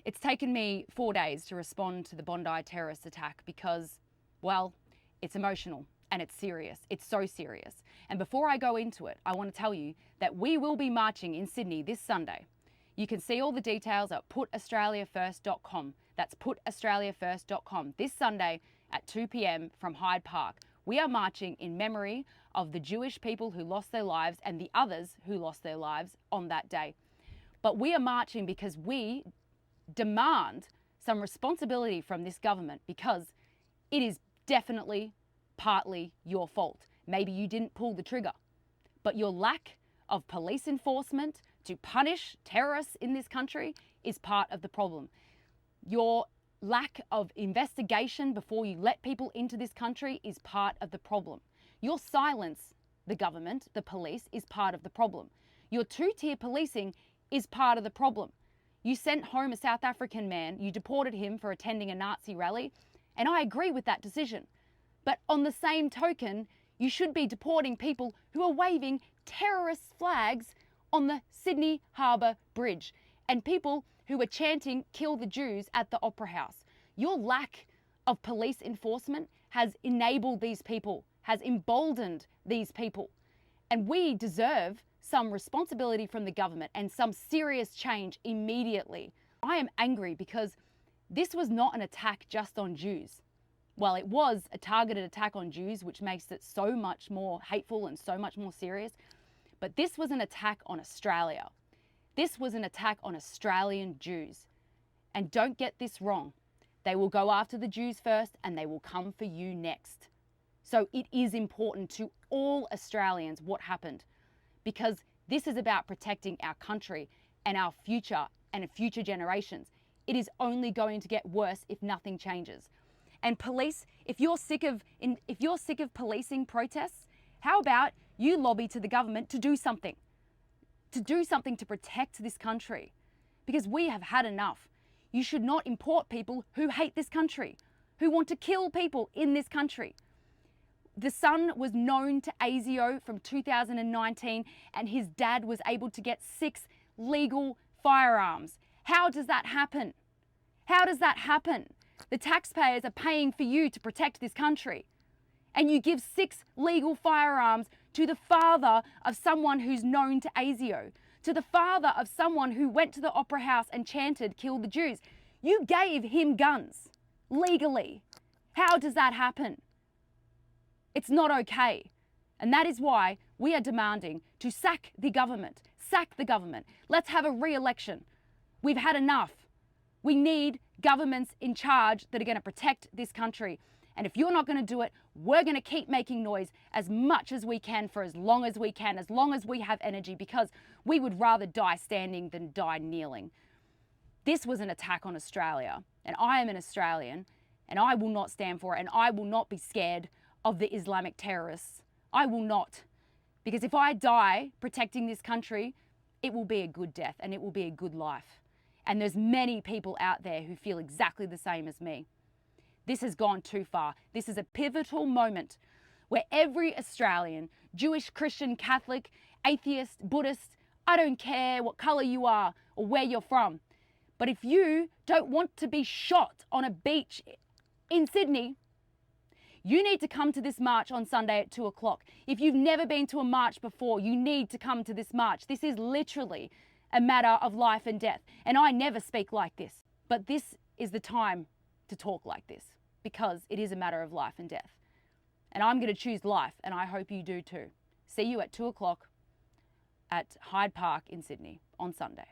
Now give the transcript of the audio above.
It's taken me 4 days to respond to the Bondi terrorist attack because, well, it's emotional and it's serious. It's so serious. And before I go into it, I want to tell you that we will be marching in Sydney this Sunday. You can see all the details at putaustraliafirst.com. That's putaustraliafirst.com. This Sunday at 2 p.m. from Hyde Park. We are marching in memory of the Jewish people who lost their lives and the others who lost their lives on that day. But we are marching because we demand some responsibility from this government, because it is definitely partly your fault. Maybe you didn't pull the trigger, but your lack of police enforcement to punish terrorists in this country is part of the problem. Your lack of investigation before you let people into this country is part of the problem. Your silence, the government, the police, is part of the problem. Your two-tier policing is part of the problem. You sent home a South African man, you deported him for attending a Nazi rally, and I agree with that decision. But on the same token, you should be deporting people who are waving terrorist flags on the Sydney Harbour Bridge and people who are chanting "Kill the Jews" at the Opera House. Your lack of police enforcement has enabled these people, has emboldened these people. And we deserve some responsibility from the government and some serious change immediately. I am angry because this was not an attack just on Jews. Well, it was a targeted attack on Jews, which makes it so much more hateful and so much more serious. But this was an attack on Australia. This was an attack on Australian Jews. And don't get this wrong. They will go after the Jews first and they will come for you next. So it is important to all Australians what happened, because this is about protecting our country and our future and future generations. It is only going to get worse if nothing changes. And police, if you're sick of policing protests, how about you lobby to the government to do something to protect this country? Because we have had enough. You should not import people who hate this country, who want to kill people in this country. The son was known to ASIO from 2019, and his dad was able to get 6 legal firearms. How does that happen? How does that happen? The taxpayers are paying for you to protect this country, and you give 6 legal firearms to the father of someone who's known to ASIO, to the father of someone who went to the Opera House and chanted "Kill the Jews." You gave him guns legally. How does that happen? It's not okay. And that is why we are demanding to sack the government. Sack the government. Let's have a re-election. We've had enough. We need governments in charge that are going to protect this country. And if you're not going to do it, we're going to keep making noise as much as we can for as long as we can, as long as we have energy, because we would rather die standing than die kneeling. This was an attack on Australia, and I am an Australian, and I will not stand for it, and I will not be scared of the Islamic terrorists. I will not. Because if I die protecting this country, it will be a good death and it will be a good life. And there's many people out there who feel exactly the same as me. This has gone too far. This is a pivotal moment where every Australian, Jewish, Christian, Catholic, atheist, Buddhist, I don't care what colour you are or where you're from, but if you don't want to be shot on a beach in Sydney, you need to come to this march on Sunday at 2 o'clock. If you've never been to a march before, you need to come to this march. This is literally a matter of life and death. And I never speak like this, but this is the time to talk like this, because it is a matter of life and death. And I'm going to choose life, and I hope you do too. See you at 2 o'clock at Hyde Park in Sydney on Sunday.